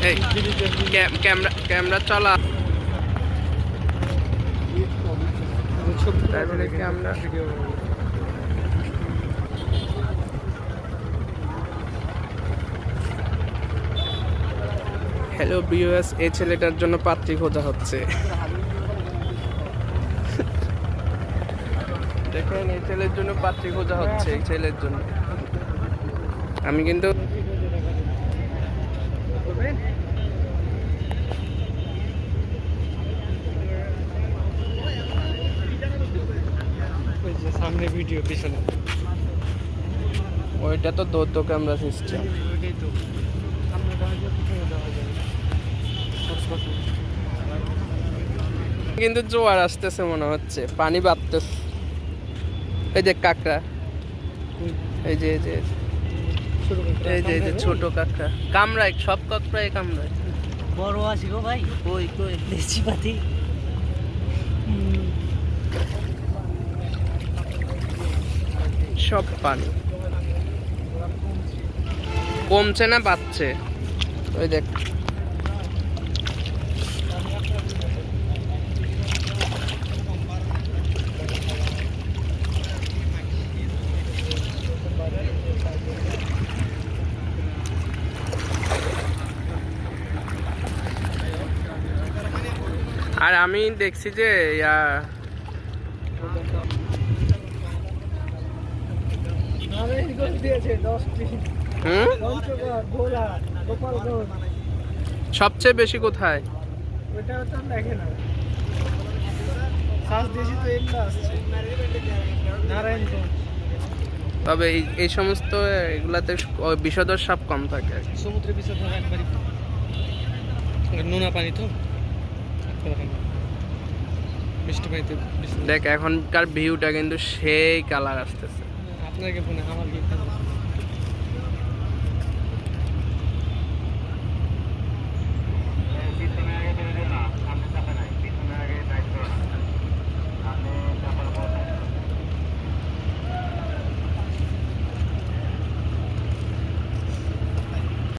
এই ক্যামেরা চলা camera. Hello viewers, এই ছেলেটার জন্য পাত্রী খোঁজা হচ্ছে। দেখেন, এই ছেলের জন্য পাত্রী খোঁজা হচ্ছে। এই ছেলের জন্য আমি কিন্তু সামনে ভিডিও পিছনে ওইটা তো দৌড় ক্যামেরা সিস্টেম। কিন্তু জোয়ার আসতেছে মনে হচ্ছে, পানি বাড়তেছে। এই যে কাঁকড়া, এই যে ছোট কাঁকড়া কামড়ায়, সব কাঁকড়ায় কামড়ায়। বড় আছে গো ভাই, কই কই দেশি পাতি। সব পানি কমছে না বাড়ছে। ওই দেখ, আর আমি দেখছি যে সবচেয়ে বেশি কোথায়? তবে এই সমস্ত এগুলাতে বিষধর সাপ কম থাকে। সমুদ্রে বিষধর একবারই নোনা পানি তো, মিষ্টি পানিতে। দেখ এখনকার ভিউটা কিন্তু সেই কালার আসতেছে। আপনাকে ফোনে আমার ভিউ